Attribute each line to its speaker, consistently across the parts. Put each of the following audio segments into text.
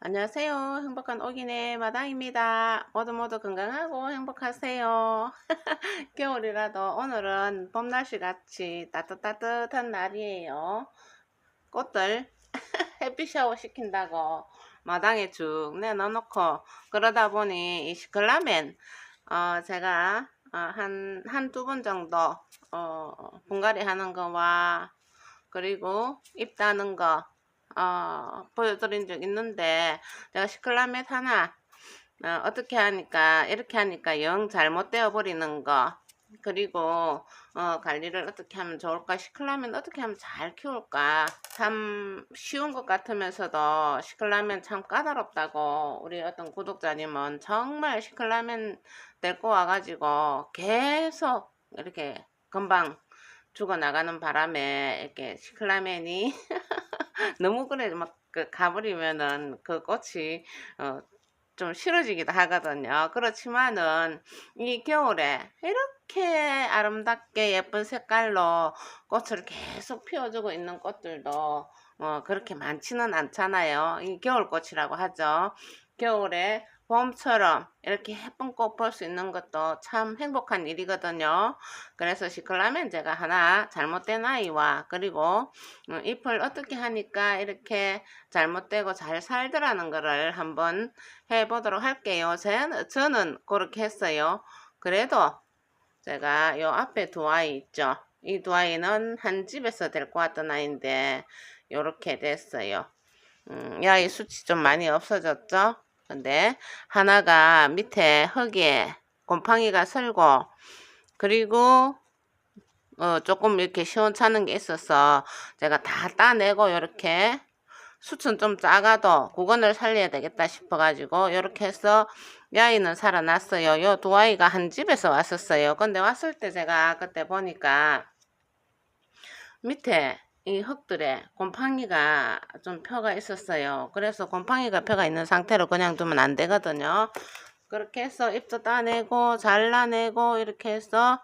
Speaker 1: 안녕하세요. 행복한 오기네 마당입니다. 모두 건강하고 행복하세요. 겨울이라도 오늘은 봄 날씨 같이 따뜻한 날이에요. 꽃들 햇빛 샤워 시킨다고 마당에 쭉 내놓고 그러다 보니 이 시클라멘 제가 한두 번 정도 분갈이 하는 거와 그리고 잎 따는 거 보여드린 적 있는데 제가 시클라멧 하나 어떻게 하니까 이렇게 하니까 영 잘못되어 버리는 거 그리고 관리를 어떻게 하면 좋을까, 시클라멘 어떻게 하면 잘 키울까, 참 쉬운 것 같으면서도 시클라멘 참 까다롭다고 우리 어떤 구독자님은 정말 시클라멘 데리고 와가지고 계속 이렇게 금방 죽어나가는 바람에 이렇게 시클라멘이 너무 그래 막그 가버리면은 그 꽃이 좀 싫어지기도 하거든요. 그렇지만은 이 겨울에 이렇게 아름답게 예쁜 색깔로 꽃을 계속 피워주고 있는 꽃들도 그렇게 많지는 않잖아요. 이 겨울꽃이라고 하죠. 겨울에 봄처럼 이렇게 예쁜 꽃 볼 수 있는 것도 참 행복한 일이거든요. 그래서 시클라멘 제가 하나 잘못된 아이와 그리고 잎을 어떻게 하니까 이렇게 잘못되고 잘 살더라는 거를 한번 해보도록 할게요. 저는 그렇게 했어요. 그래도 제가 요 앞에 두 아이 있죠. 이 두 아이는 한 집에서 데리고 왔던 아이인데 요렇게 됐어요. 이 아이 수치 좀 많이 없어졌죠. 근데 하나가 밑에 흙에 곰팡이가 슬고 그리고 조금 이렇게 시원찮은 게 있어서 제가 다 따내고 이렇게 숯은 좀 작아도 그거를 살려야 되겠다 싶어가지고 이렇게 해서 이 아이는 살아났어요. 요 두 아이가 한 집에서 왔었어요. 근데 왔을 때 제가 그때 보니까 밑에 이 흙들에 곰팡이가 좀 펴가 있었어요. 그래서 곰팡이가 펴가 있는 상태로 그냥 두면 안 되거든요. 그렇게 해서 잎도 따내고 잘라내고 이렇게 해서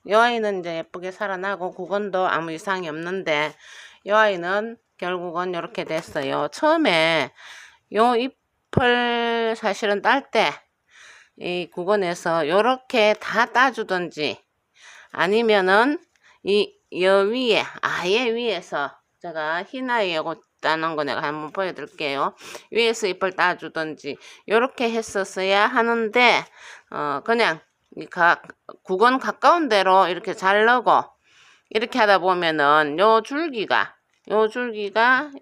Speaker 1: 이 아이는 이제 예쁘게 살아나고 구건도 아무 이상이 없는데 이 아이는 결국은 이렇게 됐어요. 처음에 요 잎을 사실은 딸 때 이 구건에서 이렇게 다 따주든지 아니면은 여 위에 아예 위에서 제가 흰아이 요거 따는 거 내가 한번 보여드릴게요. 위에서 잎을 따주든지 이렇게 했었어야 하는데 그냥 구건 가까운 데로 이렇게 자르고 이렇게 하다 보면은 요 줄기가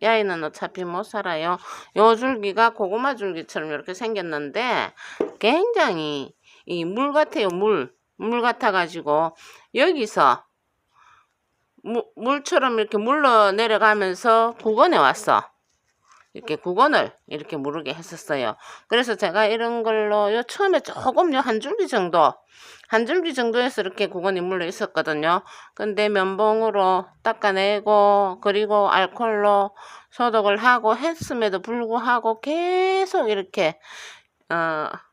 Speaker 1: 이 아이는 어차피 못 살아요. 요 줄기가 고구마 줄기처럼 이렇게 생겼는데 굉장히 이 물 같아요. 물 같아가지고 여기서 물처럼 이렇게 물러 내려가면서 구건에 왔어. 이렇게 구건을 이렇게 무르게 했었어요. 그래서 제가 이런 걸로 요 처음에 조금 요 한 줄기 정도에서 이렇게 구건이 물러 있었거든요. 근데 면봉으로 닦아내고 그리고 알콜로 소독을 하고 했음에도 불구하고 계속 이렇게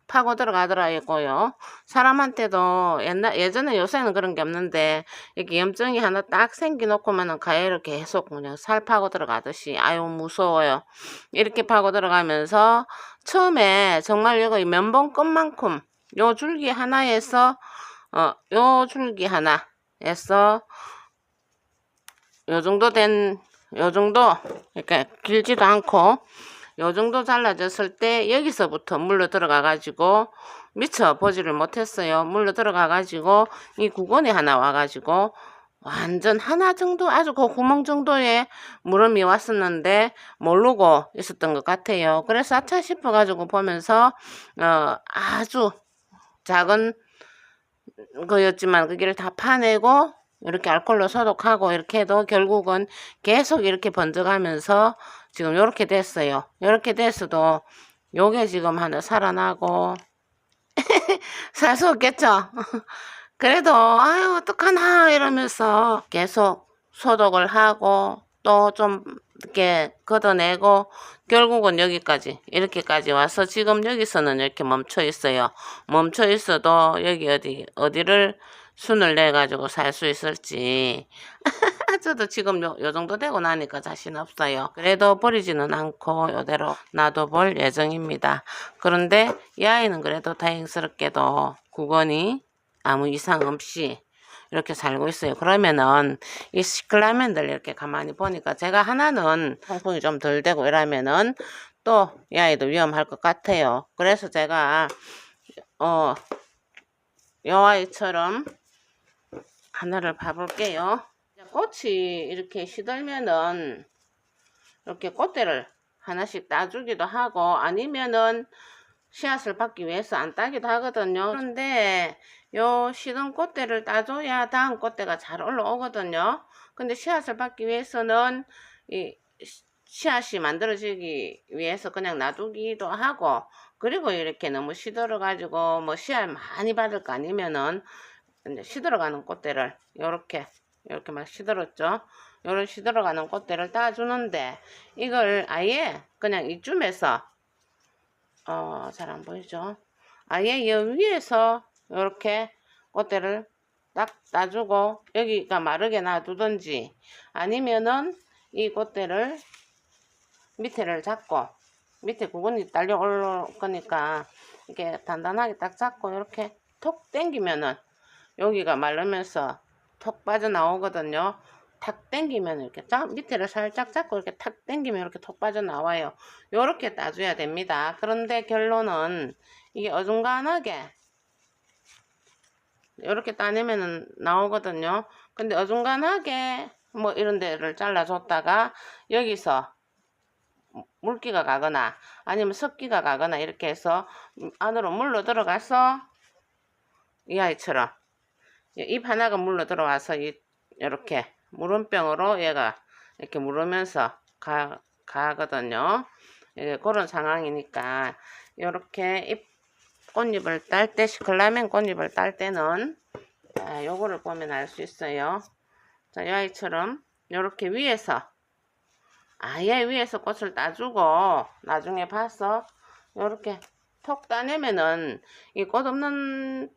Speaker 1: 파고 들어가더라고요. 사람한테도 예전에 요새는 그런 게 없는데 이렇게 염증이 하나 딱 생겨놓고만은 가해로 계속 그냥 살 파고 들어가듯이 아유 무서워요. 이렇게 파고 들어가면서 처음에 정말 이거 면봉 끝만큼 요 줄기 하나에서 요 줄기 하나에서 요 정도 그러니까 길지도 않고 요 정도 잘라졌을 때 여기서부터 물로 들어가 가지고 미처 보지를 못했어요. 물로 들어가 가지고 이 구건에 하나 와 가지고 완전 하나 정도 아주 그 구멍 정도의 물음이 왔었는데 모르고 있었던 것 같아요. 그래서 아차 싶어 가지고 보면서 아주 작은 거였지만 그기를 다 파내고 이렇게 알콜로 소독하고 이렇게 해도 결국은 계속 이렇게 번져가면서 지금 이렇게 됐어요. 이렇게 됐어도 요게 지금 하나 살아나고 살 수 없겠죠. 그래도 아유 어떡하나 이러면서 계속 소독을 하고 또 좀 이렇게 걷어내고 결국은 여기까지 이렇게까지 와서 지금 여기서는 이렇게 멈춰 있어요. 멈춰 있어도 여기 어디를 순을 내 가지고 살 수 있을지 저도 지금 요 정도 되고 나니까 자신 없어요. 그래도 버리지는 않고 요대로 놔둬볼 예정입니다. 그런데 이 아이는 그래도 다행스럽게도 구건이 아무 이상 없이 이렇게 살고 있어요. 그러면은 이 시클라멘들 이렇게 가만히 보니까 제가 하나는 통풍이 좀 덜 되고 이러면은 또 이 아이도 위험할 것 같아요. 그래서 제가 이 아이처럼 하나를 봐볼게요. 꽃이 이렇게 시들면은 이렇게 꽃대를 하나씩 따주기도 하고 아니면은 씨앗을 받기 위해서 안 따기도 하거든요. 그런데 요 시든 꽃대를 따줘야 다음 꽃대가 잘 올라오거든요. 근데 씨앗을 받기 위해서는 이 씨앗이 만들어지기 위해서 그냥 놔두기도 하고, 그리고 이렇게 너무 시들어 가지고 뭐 씨앗 많이 받을 거 아니면은 이제 시들어가는 꽃대를 이렇게 막 시들었죠. 요런 시들어가는 꽃대를 따주는데 이걸 아예 그냥 이쯤에서 잘 안 보이죠? 아예 이 위에서 이렇게 꽃대를 딱 따주고 여기가 마르게 놔두든지 아니면은 이 꽃대를 밑에를 잡고 밑에 구근이 딸려 올라올 거니까 이렇게 단단하게 딱 잡고 이렇게 톡 당기면은 여기가 마르면서 톡 빠져나오거든요. 탁 당기면 이렇게 밑에를 살짝 잡고 이렇게 탁 당기면 이렇게 톡 빠져나와요. 요렇게 따줘야 됩니다. 그런데 결론은 이게 어중간하게 이렇게 따내면은 나오거든요. 근데 어중간하게 뭐 이런 데를 잘라줬다가 여기서 물기가 가거나 아니면 습기가 가거나 이렇게 해서 안으로 물러 들어가서 이 아이처럼 잎 하나가 물러 들어와서 이렇게 물음병으로 얘가 이렇게 물으면서 가거든요. 그런 상황이니까 이렇게 꽃잎을 딸 때, 시클라멘 꽃잎을 딸 때는 요거를 보면 알 수 있어요. 자, 이 아이처럼 이렇게 위에서 아예 위에서 꽃을 따주고 나중에 봐서 이렇게 톡 따내면은 이 꽃 없는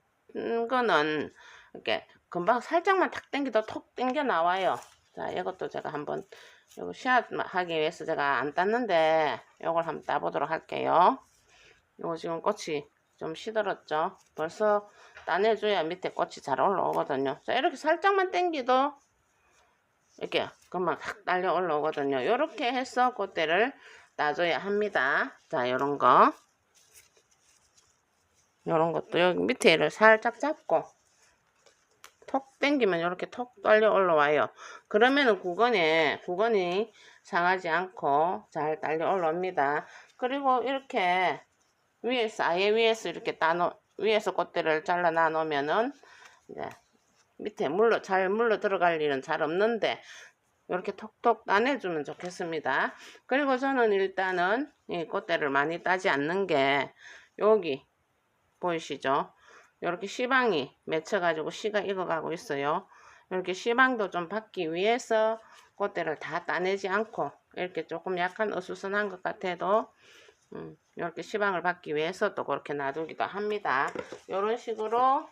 Speaker 1: 거는 이렇게 금방 살짝만 탁 당겨도 톡 당겨 나와요. 자, 이것도 제가 한번 요거 씨앗 하기 위해서 제가 안 땄는데 요걸 한번 따보도록 할게요. 요거 지금 꽃이 좀 시들었죠. 벌써 따내줘야 밑에 꽃이 잘 올라오거든요. 자, 이렇게 살짝만 당겨도 이렇게 금방 탁 딸려 올라오거든요. 이렇게 해서 꽃대를 따줘야 합니다. 자, 요런 것도 여기 밑에를 살짝 잡고 톡 당기면 이렇게 톡 딸려 올라와요. 그러면은 구건이 상하지 않고 잘 딸려 올라옵니다. 그리고 이렇게 아예 위에서 이렇게 위에서 꽃대를 잘라 놔놓으면은 이제 밑에 잘 물러 들어갈 일은 잘 없는데 이렇게 톡톡 따내주면 좋겠습니다. 그리고 저는 일단은 이 꽃대를 많이 따지 않는 게 여기 보이시죠? 이렇게 씨방이 맺혀가지고 씨가 익어가고 있어요. 이렇게 씨방도 좀 받기 위해서 꽃대를 다 따내지 않고 이렇게 조금 약간 어수선한 것 같아도 이렇게 씨방을 받기 위해서 또 그렇게 놔두기도 합니다. 이런 식으로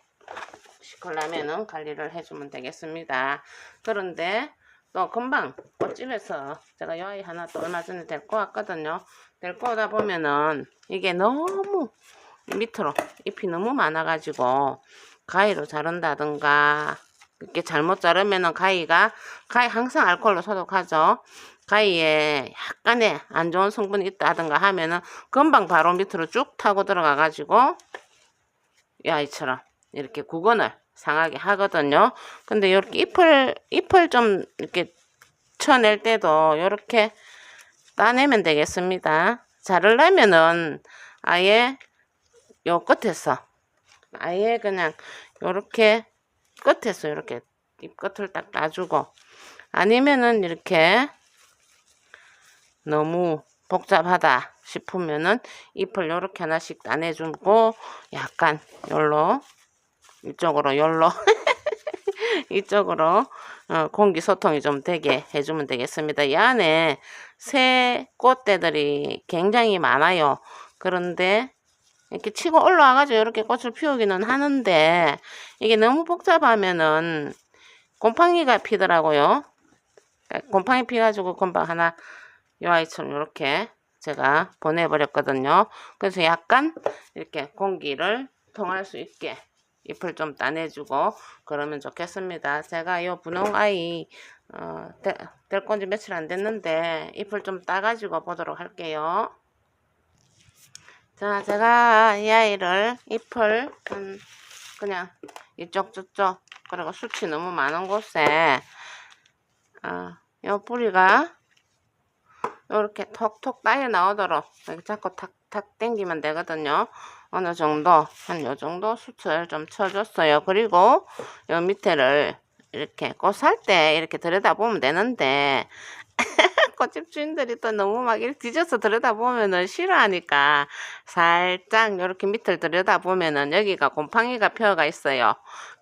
Speaker 1: 시클라멘은 관리를 해주면 되겠습니다. 그런데 또 금방 꽃집에서 제가 이 아이 하나 또 얼마 전에 데리고 왔거든요. 데리고 오다 보면은 이게 너무 밑으로 잎이 너무 많아가지고 가위로 자른다든가 이렇게 잘못 자르면은 가위 항상 알코올로 소독하죠. 가위에 약간의 안 좋은 성분이 있다든가 하면은 금방 바로 밑으로 쭉 타고 들어가 가지고 이 아이처럼 이렇게 구근을 상하게 하거든요. 근데 이렇게 잎을 좀 이렇게 쳐낼 때도 이렇게 따내면 되겠습니다. 자르려면은 아예 요 끝에서 아예 그냥 요렇게 끝에서 이렇게 잎 끝을 딱 따주고 아니면은 이렇게 너무 복잡하다 싶으면은 잎을 요렇게 하나씩 따내주고 약간 이쪽으로 이쪽으로 공기 소통이 좀 되게 해주면 되겠습니다. 이 안에 새 꽃대들이 굉장히 많아요. 그런데 이렇게 치고 올라와 가지고 이렇게 꽃을 피우기는 하는데 이게 너무 복잡하면은 곰팡이가 피더라고요. 곰팡이 피가지고 금방 하나 이 아이처럼 이렇게 제가 보내버렸거든요. 그래서 약간 이렇게 공기를 통할 수 있게 잎을 좀 따내주고 그러면 좋겠습니다. 제가 이 분홍아이 될 건지 며칠 안 됐는데 잎을 좀 따가지고 보도록 할게요. 자, 제가 이 아이를 잎을 그냥 이쪽 저쪽 그리고 숱이 너무 많은 곳에 이 뿌리가 이렇게 톡톡 따여 나오도록 이렇게 자꾸 탁탁 당기면 되거든요. 어느 정도 한 요 정도 숱을 좀 쳐줬어요. 그리고 요 밑에를 이렇게 꽃 살 때 이렇게 들여다보면 되는데 꽃집 주인들이 또 너무 막 이렇게 뒤져서 들여다보면은 싫어하니까 살짝 이렇게 밑을 들여다보면은 여기가 곰팡이가 펴가 있어요.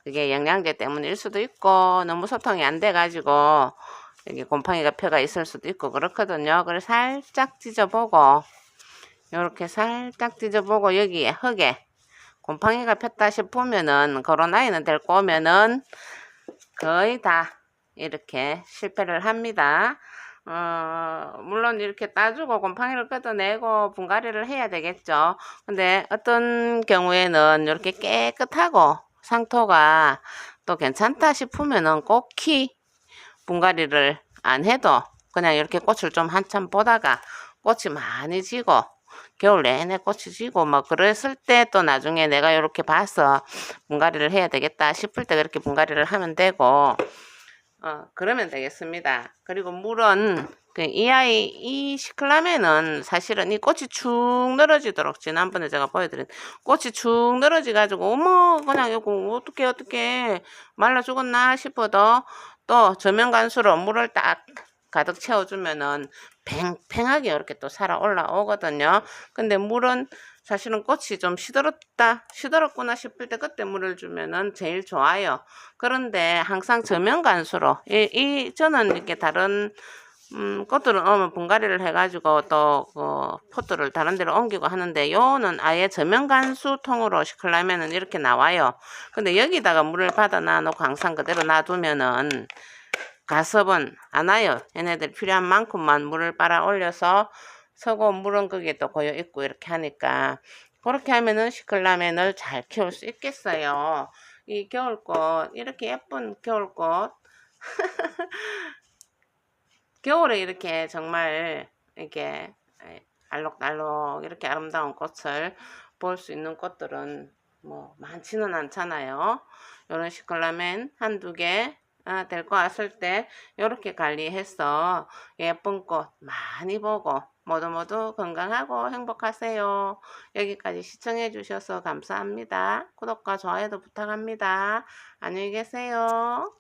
Speaker 1: 그게 영양제 때문일 수도 있고 너무 소통이 안 돼가지고 여기 곰팡이가 펴가 있을 수도 있고 그렇거든요. 그래서 살짝 찢어보고 이렇게 살짝 찢어보고 여기에 흙에 곰팡이가 폈다 싶으면은 그런 아이는 데리고 오면은 거의 다 이렇게 실패를 합니다. 물론 이렇게 따주고 곰팡이를 끄어내고 분갈이를 해야 되겠죠. 근데 어떤 경우에는 이렇게 깨끗하고 상토가 또 괜찮다 싶으면은 꼭히 분갈이를 안 해도 그냥 이렇게 꽃을 좀 한참 보다가 꽃이 많이 지고 겨울 내내 꽃이 지고 뭐 그랬을 때 또 나중에 내가 이렇게 봐서 분갈이를 해야 되겠다 싶을 때 그렇게 분갈이를 하면 되고 그러면 되겠습니다. 그리고 물은 이 시클라멘은 사실은 이 꽃이 축 늘어지도록 지난번에 제가 보여드린 꽃이 축 늘어지 가지고 어머 그냥 이거 어떻게 말라 죽었나 싶어도 또 저면 간수로 물을 딱 가득 채워주면은 팽팽하게 이렇게 또 살아 올라오거든요. 근데 물은 사실은 꽃이 좀 시들었구나 싶을 때 그때 물을 주면은 제일 좋아요. 그런데 항상 저면 간수로 저는 이렇게 다른 꽃들은 오면 분갈이를 해가지고 또 포트를 다른 데로 옮기고 하는데 요는 아예 저면 간수통으로 시클라면은 이렇게 나와요. 근데 여기다가 물을 받아 놔놓고 항상 그대로 놔두면은 가섭은 안 와요. 얘네들 필요한 만큼만 물을 빨아 올려서 서고 물은 거기에 또 고여 있고 이렇게 하니까 그렇게 하면은 시클라멘을 잘 키울 수 있겠어요. 이 겨울꽃 이렇게 예쁜 겨울꽃 겨울에 이렇게 정말 이렇게 알록달록 이렇게 아름다운 꽃을 볼 수 있는 꽃들은 뭐 많지는 않잖아요. 이런 시클라멘 한두 개 데리고 왔을 때 이렇게 관리해서 예쁜 꽃 많이 보고 모두 건강하고 행복하세요. 여기까지 시청해 주셔서 감사합니다. 구독과 좋아요도 부탁합니다. 안녕히 계세요.